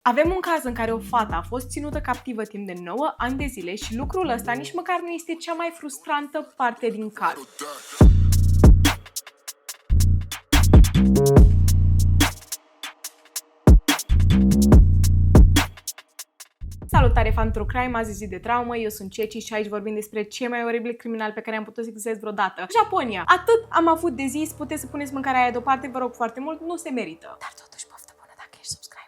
Avem un caz în care o fată a fost ținută captivă timp de 9 ani de zile și lucrul ăsta nici măcar nu este cea mai frustrantă parte din caz. Salutare, fan True Crime, azi zi de traumă, eu sunt Ceci și aici vorbim despre cei mai oribili criminali pe care am putut să-i găsesc vreodată. Japonia. Atât am avut de zis, puteți să puneți mâncarea aia deoparte, vă rog foarte mult, nu se merită. Dar totuși poftă bună dacă ești subscriber.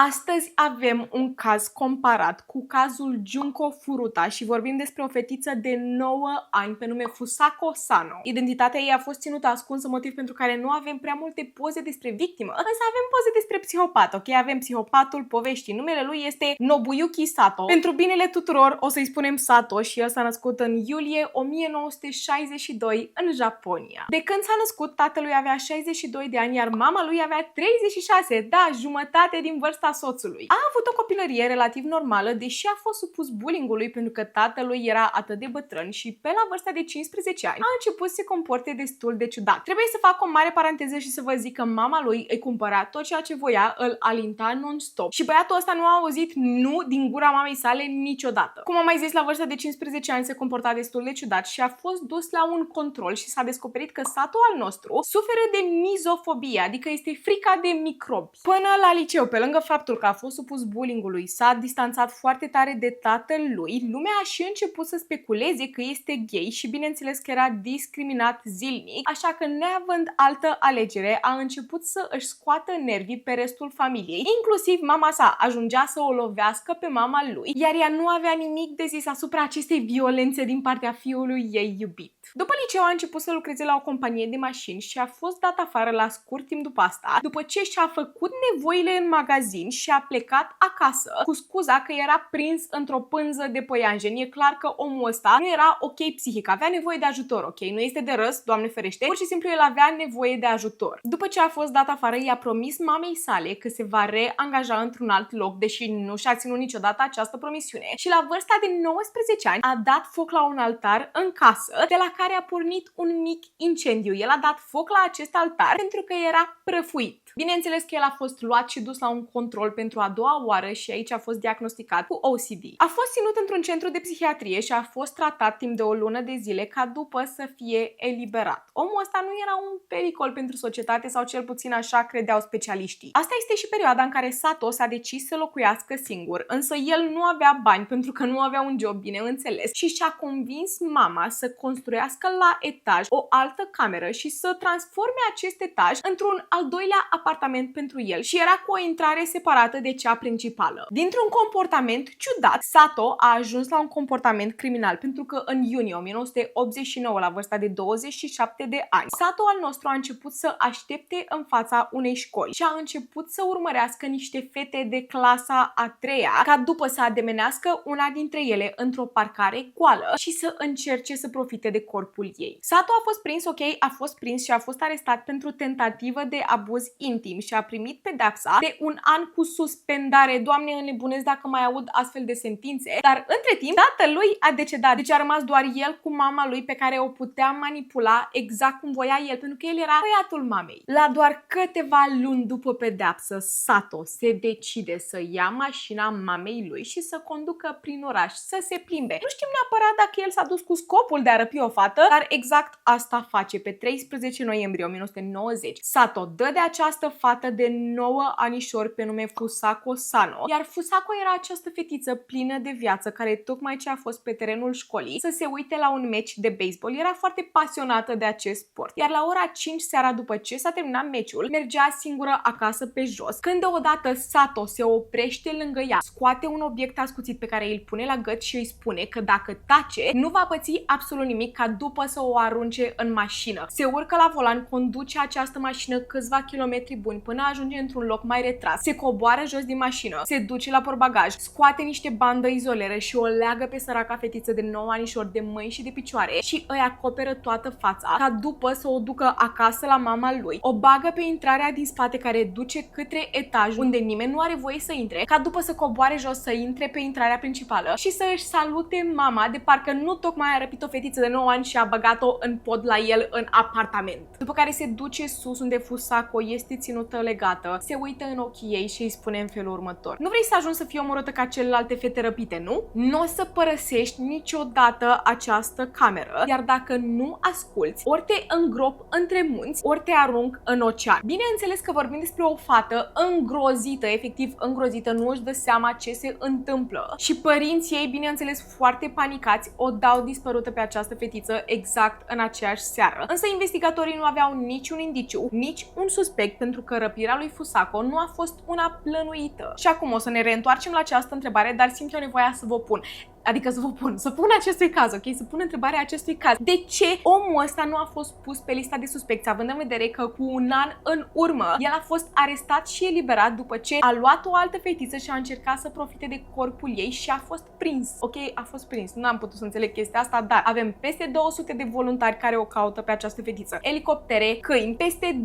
Astăzi avem un caz comparat cu cazul Junko Furuta și vorbim despre o fetiță de 9 ani pe nume Fusako Sano. Identitatea ei a fost ținută ascunsă, motiv pentru care nu avem prea multe poze despre victimă, însă avem poze despre psihopat, ok? Avem psihopatul poveștii. Numele lui este Nobuyuki Sato. Pentru binele tuturor o să-i spunem Sato și el s-a născut în iulie 1962 în Japonia. De când s-a născut, tatălui avea 62 de ani, iar mama lui avea 36, da, jumătate din vârsta soțului. A avut o copilărie relativ normală, deși a fost supus bullying-ului pentru că tatălui era atât de bătrân și pe la vârsta de 15 ani a început să se comporte destul de ciudat. Trebuie să fac o mare paranteză și să vă zic că mama lui îi cumpăra tot ceea ce voia, îl alinta non-stop și băiatul ăsta nu a auzit nu din gura mamei sale niciodată. Cum am mai zis, la vârsta de 15 ani se comporta destul de ciudat și a fost dus la un control și s-a descoperit că Sato al nostru suferă de mizofobie, adică este frica de microbi. Până la liceu, pe lângă faptul că a fost supus bullying-ului, s-a distanțat foarte tare de tatăl lui, lumea a și început să speculeze că este gay și bineînțeles că era discriminat zilnic, așa că neavând altă alegere a început să își scoată nervii pe restul familiei, inclusiv mama sa ajungea să o lovească pe mama lui, iar ea nu avea nimic de zis asupra acestei violențe din partea fiului ei iubit. După liceu a început să lucreze la o companie de mașini și a fost dat afară la scurt timp după asta, după ce și-a făcut nevoile în magazin și a plecat acasă cu scuza că era prins într-o pânză de păianjen. E clar că omul ăsta nu era ok psihic, avea nevoie de ajutor, ok? Nu este de râs, Doamne ferește, pur și simplu el avea nevoie de ajutor. După ce a fost dat afară, i-a promis mamei sale că se va reangaja într-un alt loc, deși nu și-a ținut niciodată această promisiune. Și la vârsta de 19 ani a dat foc la un altar în casă, de la care a pornit un mic incendiu. El a dat foc la acest altar pentru că era prăfuit. Bineînțeles că el a fost luat și dus la un control pentru a doua oară și aici a fost diagnosticat cu OCD. A fost ținut într-un centru de psihiatrie și a fost tratat timp de o lună de zile ca după să fie eliberat. Omul ăsta nu era un pericol pentru societate sau cel puțin așa credeau specialiștii. Asta este și perioada în care Sato s-a decis să locuiască singur, însă el nu avea bani pentru că nu avea un job, bineînțeles, și și-a convins mama să construiască la etaj o altă cameră și să transforme acest etaj într-un al doilea apartament pentru el și era cu o intrare separată de cea principală. Dintr-un comportament ciudat, Sato a ajuns la un comportament criminal pentru că în iunie 1989, la vârsta de 27 de ani, Sato al nostru a început să aștepte în fața unei școli și a început să urmărească niște fete de clasa a treia ca după să ademenească una dintre ele într-o parcare goală și să încerce să profite de corpul ei. Sato a fost prins, ok, a fost prins și a fost arestat pentru tentativă de abuz intim și a primit pedepsa de un an cu suspendare. Doamne, înnebunesc dacă mai aud astfel de sentințe, dar între timp tatălui a decedat, deci a rămas doar el cu mama lui pe care o putea manipula exact cum voia el, pentru că el era băiatul mamei. La doar câteva luni după pedepsă, Sato se decide să ia mașina mamei lui și să conducă prin oraș, să se plimbe. Nu știm neapărat dacă el s-a dus cu scopul de a răpi o fată, dar exact asta face. Pe 13 noiembrie 1990, Sato dă de această fată de 9 anișori pe nume Fusako Sano, iar Fusako era această fetiță plină de viață care tocmai ce a fost pe terenul școlii să se uite la un meci de baseball. Era foarte pasionată de acest sport, iar la ora 5 seara după ce s-a terminat meciul, mergea singură acasă pe jos, când deodată Sato se oprește lângă ea, scoate un obiect ascuțit pe care îl pune la gât și îi spune că dacă tace, nu va păți absolut nimic, ca după să o arunce în mașină. Se urcă la volan, conduce această mașină câțiva kilometri buni până ajunge într-un loc mai retras, se coboară jos din mașină, se duce la portbagaj, scoate niște bandă izolere și o leagă pe săraca fetiță de 9 anișori de mâini și de picioare și îi acoperă toată fața, ca după să o ducă acasă la mama lui, o bagă pe intrarea din spate care duce către etaj unde nimeni nu are voie să intre, ca după să coboare jos să intre pe intrarea principală și să își salute mama de parcă nu tocmai a răpit o fetiță de 9 ani și a băgat-o în pod la el în apartament. După care se duce sus unde Fusako este ținută legată, se uită în ochii ei și îi spune în felul următor: nu vrei să ajungi să fii omorâtă ca celelalte fete răpite, nu? Nu o să părăsești niciodată această cameră, iar dacă nu asculți, ori te îngrop între munți, ori te arunc în ocean. Bineînțeles că vorbim despre o fată îngrozită, efectiv îngrozită, nu își dă seama ce se întâmplă și părinții ei, bineînțeles, foarte panicați, o dau dispărută pe această fetiță exact în aceeași seară. Însă investigatorii nu aveau niciun indiciu, nici un suspect, pentru că răpirea lui Fusako nu a fost una plănuită. Și acum o să ne reîntoarcem la această întrebare, dar simt eu nevoia să vă pun. Adică să pun acestui caz, ok? Să pun întrebarea acestui caz. De ce omul ăsta nu a fost pus pe lista de suspecți, având în vedere că cu un an în urmă el a fost arestat și eliberat după ce a luat o altă fetiță și a încercat să profite de corpul ei și a fost prins. Ok? A fost prins. Nu am putut să înțeleg chestia asta, dar avem peste 200 de voluntari care o caută pe această fetiță. Elicoptere, câini, peste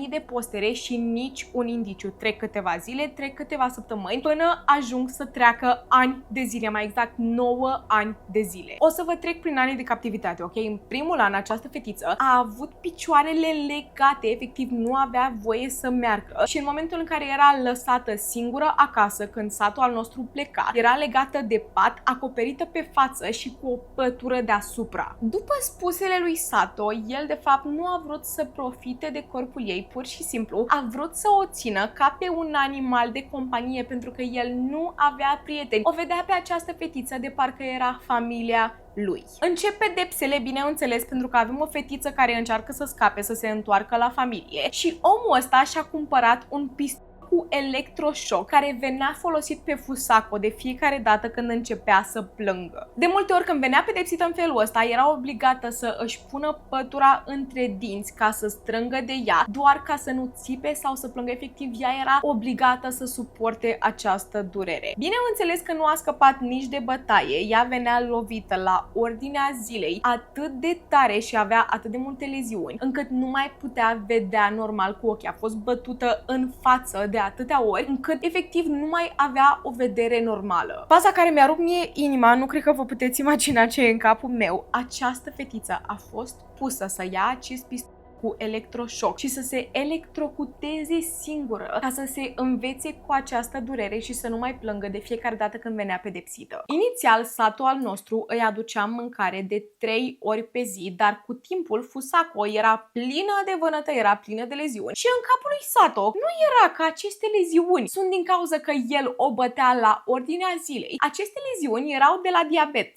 20.000 de postere și nici un indiciu. Trec câteva zile, trec câteva săptămâni până ajung să treacă ani de zile, mai exact 9 ani de zile. O să vă trec prin anii de captivitate, ok? În primul an, această fetiță a avut picioarele legate, efectiv nu avea voie să meargă și în momentul în care era lăsată singură acasă, când Sato al nostru pleca, era legată de pat, acoperită pe față și cu o pătură deasupra. După spusele lui Sato, el de fapt nu a vrut să profite de corpul ei, pur și simplu a vrut să o țină ca pe un animal de companie, pentru că el nu avea prieteni. O vedea pe această fetiță de parcă era familia lui. Încep pedepsele, bineînțeles, pentru că avem o fetiță care încearcă să scape, să se întoarcă la familie și omul ăsta și-a cumpărat un pistol cu electroșoc care venea folosit pe Fusako de fiecare dată când începea să plângă. De multe ori când venea pedepsită în felul ăsta, era obligată să își pună pătura între dinți ca să strângă de ea, doar ca să nu țipe sau să plângă. Efectiv, ea era obligată să suporte această durere. Bineînțeles că nu a scăpat nici de bătaie, ea venea lovită la ordinea zilei atât de tare și avea atât de multe leziuni, încât nu mai putea vedea normal cu ochii. A fost bătută în față de atâtea ori, încât efectiv nu mai avea o vedere normală. Faza care mi-a rupt mie inima, nu cred că vă puteți imagina ce e în capul meu. Această fetiță a fost pusă să ia acest pistol cu electroșoc și să se electrocuteze singură ca să se învețe cu această durere și să nu mai plângă de fiecare dată când venea pedepsită. Inițial, Sato al nostru îi aducea mâncare de 3 ori pe zi, dar cu timpul Fusako era plină de vânătă, era plină de leziuni și în capul lui Sato nu era că aceste leziuni sunt din cauza că el o bătea la ordinea zilei. Aceste leziuni erau de la diabet.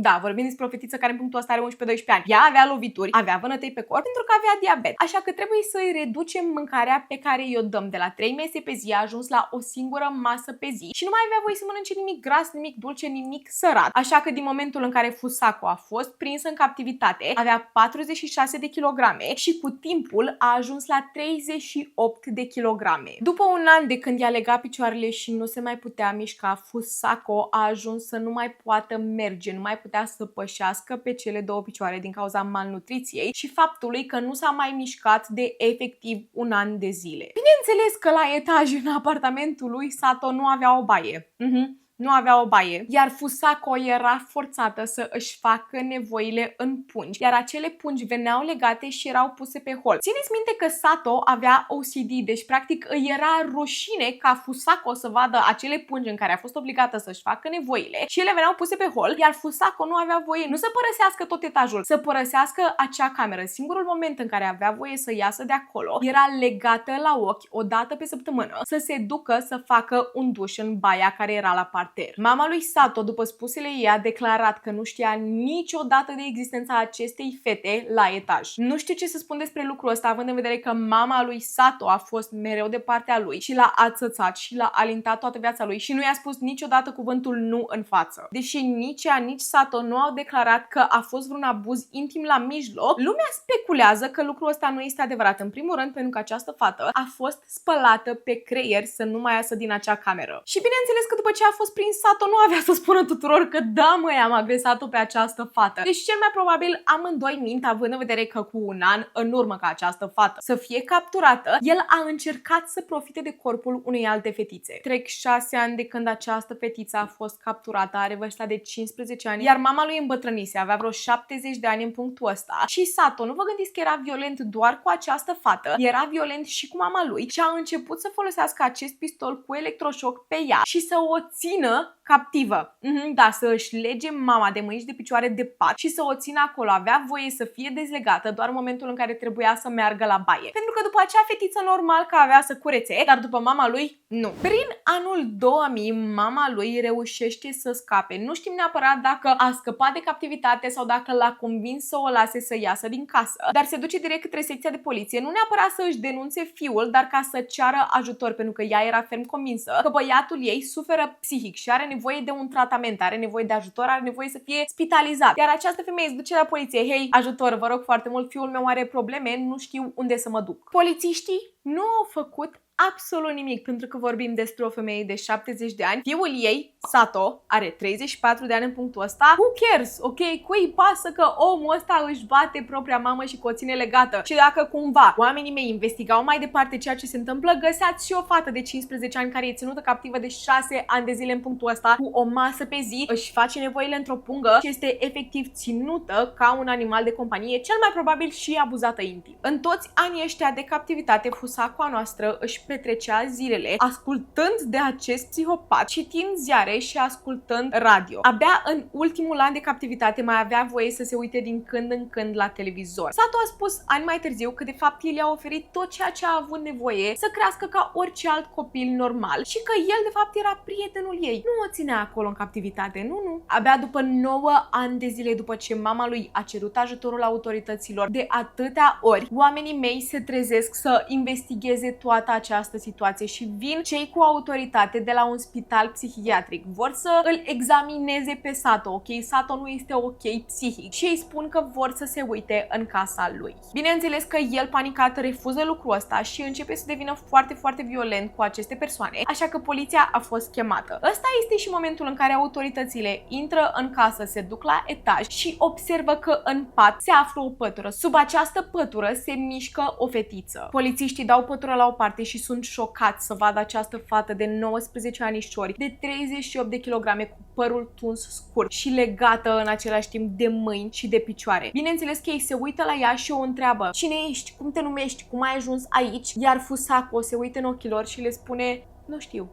Da, vorbim despre o fetiță care în punctul ăsta are 11-12 ani. Ea avea lovituri, avea vânătăi pe corp pentru că avea diabet. Așa că trebuie să îi reducem mâncarea pe care i-o dăm. De la 3 mese pe zi a ajuns la o singură masă pe zi și nu mai avea voie să mănânce nimic gras, nimic dulce, nimic sărat. Așa că din momentul în care Fusako a fost prins în captivitate, avea 46 de kilograme și cu timpul a ajuns la 38 de kilograme. După un an de când i-a legat picioarele și nu se mai putea mișca, Fusako a ajuns să nu mai poată merge, nu mai putea să pășească pe cele două picioare din cauza malnutriției și faptului că nu s-a mai mișcat de efectiv un an de zile. Bineînțeles că la etaj în apartamentul lui Sato nu avea o baie. Nu avea o baie, iar Fusako era forțată să își facă nevoile în pungi, iar acele pungi veneau legate și erau puse pe hol. Țineți minte că Sato avea OCD, deci practic îi era rușine ca Fusako să vadă acele pungi în care a fost obligată să-și facă nevoile și ele veneau puse pe hol, iar Fusako nu avea voie nu să părăsească tot etajul, să părăsească acea cameră. Singurul moment în care avea voie să iasă de acolo era legată la ochi o dată pe săptămână, să se ducă să facă un duș în baia care era la parter. Mama lui Sato, după spusele ei, a declarat că nu știa niciodată de existența acestei fete la etaj. Nu știu ce să spun despre lucrul ăsta, având în vedere că mama lui Sato a fost mereu de partea lui și l-a ațățat și l-a alintat toată viața lui și nu i-a spus niciodată cuvântul nu în față. Deși nici ea, nici Sato nu au declarat că a fost vreun abuz intim la mijloc, lumea speculează că lucrul ăsta nu este adevărat. În primul rând pentru că această fată a fost spălată pe creier să nu mai iasă din acea cameră. Și bineînțeles că după ce a fost prins Sato nu avea să spună tuturor că da, măi, am agresat-o pe această fată. Deci cel mai probabil amândoi mint, având în vedere că cu un an în urmă ca această fată să fie capturată, el a încercat să profite de corpul unei alte fetițe. Trec 6 ani de când această fetiță a fost capturată, are vârsta de 15 ani, iar mama lui îmbătrânise, avea vreo 70 de ani în punctul ăsta. Și Sato, nu vă gândiți că era violent doar cu această fată, era violent și cu mama lui și a început să folosească acest pistol cu electroșoc pe ea și să o țină captivă. Da, să își lege mama de mâini și de picioare de pat și să o țină acolo. Avea voie să fie dezlegată doar în momentul în care trebuia să meargă la baie. Pentru că după acea fetiță normal că avea să curețe, dar după mama lui, nu. Prin anul 2000, mama lui reușește să scape. Nu știm neapărat dacă a scăpat de captivitate sau dacă l-a convins să o lase să iasă din casă, dar se duce direct către secția de poliție, nu neapărat să își denunțe fiul, dar ca să ceară ajutor, pentru că ea era ferm convinsă că băiatul ei suferă psihic și are nevoie de un tratament, are nevoie de ajutor, are nevoie să fie spitalizat. Iar această femeie se duce la poliție: hei, ajutor, vă rog foarte mult, fiul meu are probleme, nu știu unde să mă duc. Polițiștii nu au făcut absolut nimic, pentru că vorbim despre o femeie de 70 de ani. Fiul ei, Sato, are 34 de ani în punctul ăsta. Who cares? Ok? Cui pasă că omul ăsta își bate propria mamă și că o ține legată? Și dacă cumva oamenii mei investigau mai departe ceea ce se întâmplă, găseați și o fată de 15 ani care e ținută captivă de 6 ani de zile în punctul ăsta, cu o masă pe zi, își face nevoile într-o pungă și este efectiv ținută ca un animal de companie, cel mai probabil și abuzată intim. În toți anii ăștia de captivitate, Fusako noastră își petrecea zilele ascultând de acest psihopat, citind ziare și ascultând radio. Abia în ultimul an de captivitate mai avea voie să se uite din când în când la televizor. Sato a spus ani mai târziu că de fapt el i-a oferit tot ceea ce a avut nevoie să crească ca orice alt copil normal și că el de fapt era prietenul ei. Nu o ținea acolo în captivitate, nu. Abia după 9 ani de zile după ce mama lui a cerut ajutorul autorităților de atâtea ori, oamenii mei se trezesc să investigheze toată această situație și vin cei cu autoritate de la un spital psihiatric. Vor să îl examineze pe Sato, ok? Sato nu este ok psihic și îi spun că vor să se uite în casa lui. Bineînțeles că el, panicat, refuză lucrul ăsta și începe să devină foarte, foarte violent cu aceste persoane, așa că poliția a fost chemată. Ăsta este și momentul în care autoritățile intră în casă, se duc la etaj și observă că în pat se află o pătură. Sub această pătură se mișcă o fetiță. Polițiștii dau pătura la o parte și sunt șocați să vadă această fată de 19 anișori, de 38 de kilograme, cu părul tuns scurt și legată în același timp de mâini și de picioare. Bineînțeles că ei se uită la ea și o întreabă: cine ești? Cum te numești? Cum ai ajuns aici? Iar Fusako se uită în ochii lor și le spune: nu știu.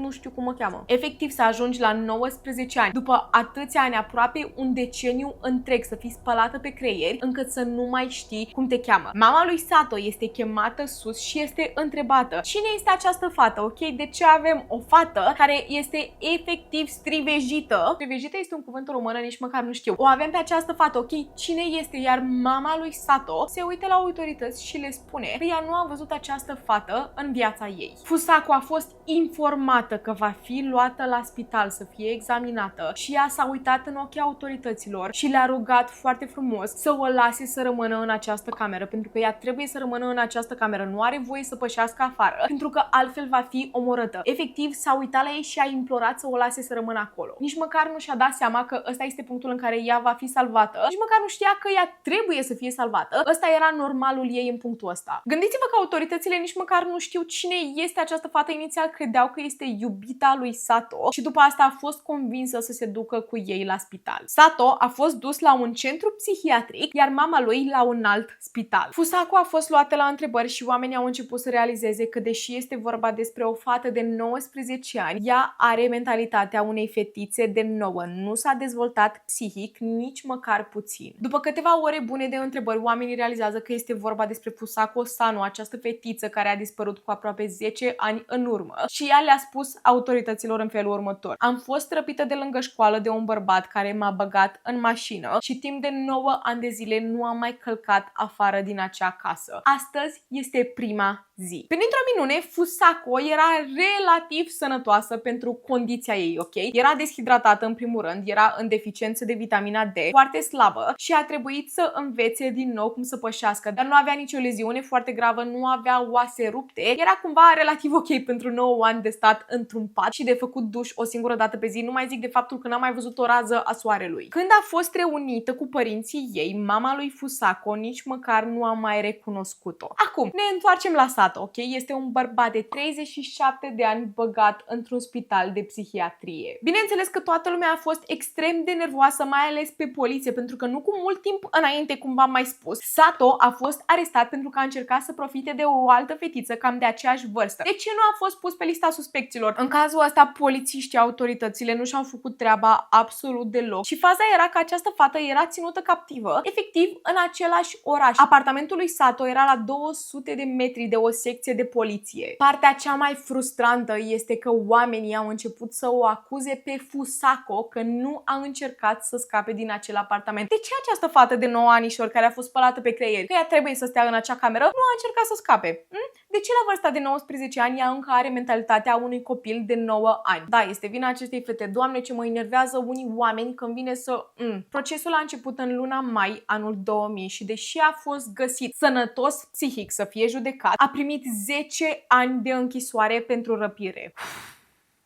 Nu știu cum o cheamă. Efectiv să ajungi la 19 ani, după atâția ani, aproape un deceniu întreg, să fii spălată pe creier, încât să nu mai știi cum te cheamă. Mama lui Sato este chemată sus și este întrebată: cine este această fată, ok? De ce avem o fată care este efectiv strivejită? Strivejită este un cuvânt în română, nici măcar nu știu. O avem pe această fată, ok? Cine este? Iar mama lui Sato se uită la autorități și le spune că ea nu a văzut această fată în viața ei. Fusako a fost informată că va fi luată la spital să fie examinată și ea s-a uitat în ochii autorităților și le-a rugat foarte frumos să o lase să rămână în această cameră, pentru că ea trebuie să rămână în această cameră, nu are voie să pășească afară, pentru că altfel va fi omorâtă. Efectiv s-a uitat la ei și a implorat să o lase să rămână acolo. Nici măcar nu și-a dat seama că ăsta este punctul în care ea va fi salvată, nici măcar nu știa că ea trebuie să fie salvată. Ăsta era normalul ei în punctul ăsta. Gândiți-vă că autoritățile nici măcar nu știu cine este această fată. Inițial credeau că este iubita lui Sato și după asta a fost convinsă să se ducă cu ei la spital. Sato a fost dus la un centru psihiatric, iar mama lui la un alt spital. Fusako a fost luată la întrebări și oamenii au început să realizeze că, deși este vorba despre o fată de 19 ani, ea are mentalitatea unei fetițe de 9. Nu s-a dezvoltat psihic nici măcar puțin. După câteva ore bune de întrebări, oamenii realizează că este vorba despre Fusako Sano, această fetiță care a dispărut cu aproape 10 ani în urmă, și ea le-a spus autorităților în felul următor: am fost răpită de lângă școală de un bărbat care m-a băgat în mașină și timp de 9 ani de zile nu am mai călcat afară din acea casă. Astăzi este prima zi. Printr-o minune, Fusako era relativ sănătoasă pentru condiția ei, ok? Era deshidratată în primul rând, era în deficiență de vitamina D, foarte slabă și a trebuit să învețe din nou cum să pășească, dar nu avea nicio leziune foarte gravă, nu avea oase rupte, era cumva relativ ok pentru 9 ani de stat într-un pat și de făcut duș o singură dată pe zi, nu mai zic de faptul că n-a mai văzut o rază a soarelui. Când a fost reunită cu părinții ei, mama lui Fusako nici măcar nu a mai recunoscut-o. Acum, ne întoarcem la Sato, ok? Este un bărbat de 37 de ani băgat într-un spital de psihiatrie. Bineînțeles că toată lumea a fost extrem de nervoasă, mai ales pe poliție, pentru că nu cu mult timp înainte, cum v-am mai spus, Sato a fost arestat pentru că a încercat să profite de o altă fetiță cam de aceeași vârstă. De ce nu a fost pus pe lista suspecților? În cazul ăsta, polițiștii, autoritățile nu și-au făcut treaba absolut deloc. Și faza era că această fată era ținută captivă, efectiv, în același oraș. Apartamentul lui Sato era la 200 de metri de o secție de poliție. Partea cea mai frustrantă este că oamenii au început să o acuze pe Fusako că nu a încercat să scape din acel apartament. De ce această fată de 9 anișori care a fost spălată pe creier, că ea trebuie să stea în acea cameră, nu a încercat să scape? De ce la vârsta de 19 ani ea încă are mentalitatea unui copil de 9 ani? Da, este vina acestei fete. Doamne, ce mă enervează unii oameni când vine să... Procesul a început în luna mai anul 2000 și deși a fost găsit sănătos psihic să fie judecat, a primit 10 ani de închisoare pentru răpire.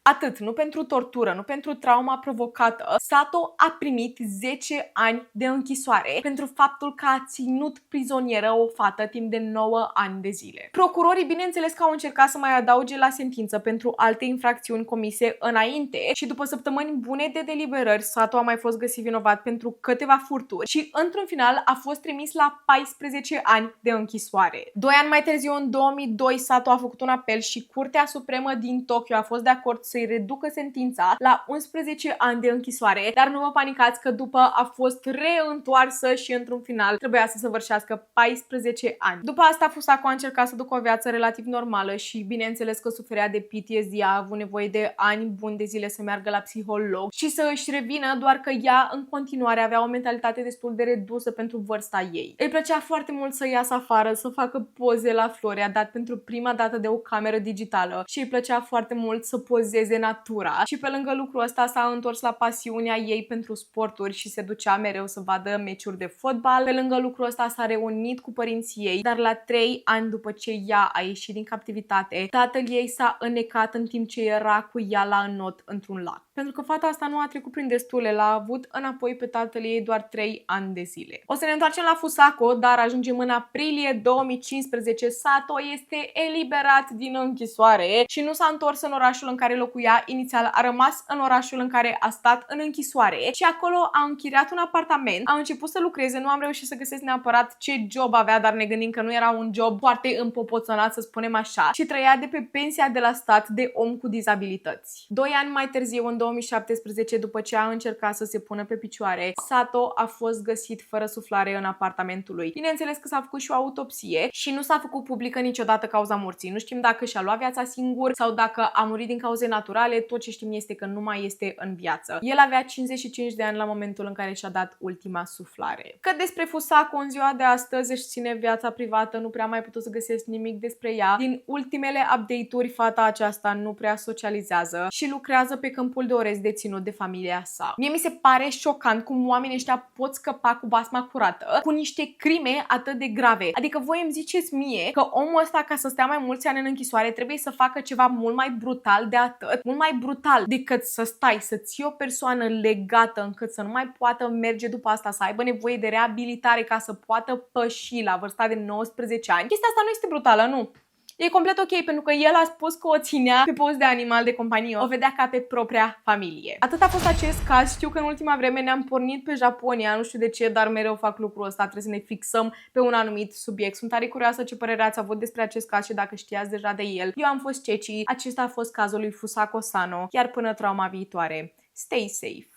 Atât, nu pentru tortură, nu pentru trauma provocată. Sato a primit 10 ani de închisoare pentru faptul că a ținut prizonieră o fată timp de 9 ani de zile. Procurorii, bineînțeles că au încercat să mai adauge la sentință pentru alte infracțiuni comise înainte și după săptămâni bune de deliberări, Sato a mai fost găsit vinovat pentru câteva furturi și, într-un final, a fost trimis la 14 ani de închisoare. 2 ani mai târziu, în 2002, Sato a făcut un apel și Curtea Supremă din Tokyo a fost de acord să-i reducă sentința la 11 ani de închisoare, dar nu vă panicați că după a fost reîntoarsă și într-un final trebuia să săvârșească 14 ani. După asta, Fusako a încercat să ducă o viață relativ normală și bineînțeles că suferea de PTSD, a avut nevoie de ani buni de zile să meargă la psiholog și să își revină, doar că ea în continuare avea o mentalitate destul de redusă pentru vârsta ei. Îi plăcea foarte mult să iasă afară, să facă poze la flori, a dat pentru prima dată de o cameră digitală și îi plăcea foarte mult să pozeze natura și pe lângă lucrul ăsta s-a întors la pasiunea ei pentru sporturi și se ducea mereu să vadă meciuri de fotbal. Pe lângă lucrul ăsta s-a reunit cu părinții ei, dar la 3 ani după ce ea a ieșit din captivitate, tatăl ei s-a înnecat în timp ce era cu ea la înot într-un lac. Pentru că fata asta nu a trecut prin destule, l-a avut înapoi pe tatăl ei doar 3 ani de zile. O să ne întoarcem la Fusako, dar ajungem în aprilie 2015. Sato este eliberat din închisoare și nu s-a întors în orașul în care locuia inițial, a rămas în orașul în care a stat în închisoare și acolo a închiriat un apartament, a început să lucreze, nu am reușit să găsesc neapărat ce job avea, dar ne gândim că nu era un job foarte împopoțănat, să spunem așa, și trăia de pe pensia de la stat de om cu dizabilități. 2 ani mai târziu, în 2017, după ce a încercat să se pună pe picioare, Sato a fost găsit fără suflare în apartamentul lui. Bineînțeles că s-a făcut și o autopsie și nu s-a făcut publică niciodată cauza morții. Nu știm dacă și-a luat viața singur sau dacă a murit din cauze naturale. Tot ce știm este că nu mai este în viață. El avea 55 de ani la momentul în care și-a dat ultima suflare. Cât despre Fusako, în ziua de astăzi își ține viața privată, nu prea mai putut să găsesc nimic despre ea. Din ultimele update-uri, fata aceasta nu prea socializează și lucrează pe câmpul de orez deținut de familia sa. Mie mi se pare șocant cum oamenii ăștia pot scăpa cu basma curată cu niște crime atât de grave. Adică voi îmi ziceți mie că omul ăsta, ca să stea mai mulți ani în închisoare, trebuie să facă ceva mult mai brutal de atât, mult mai brutal decât să stai, să ții o persoană legată încât să nu mai poată merge după asta, să aibă nevoie de reabilitare ca să poată păși la vârsta de 19 ani. Chestia asta nu este brutală, nu. E complet ok, pentru că el a spus că o ținea pe post de animal de companie, o vedea ca pe propria familie. Atât a fost acest caz. Știu că în ultima vreme ne-am pornit pe Japonia, nu știu de ce, dar mereu fac lucrul ăsta, trebuie să ne fixăm pe un anumit subiect. Sunt tare curioasă ce părere ați avut despre acest caz și dacă știați deja de el. Eu am fost Ceci, acesta a fost cazul lui Fusako Sano, iar până trauma viitoare, stay safe.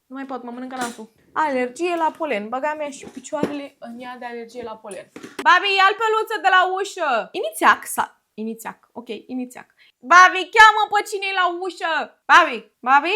Nu mai pot, mă mănâncă nasul. Alergie la polen. Băga mea și picioarele în ea de alergie la polen. Babi, ia-l peluță de la ușă! Inițiac. Ok, inițiac. Babi, cheamă pe cine-i la ușă! Babi!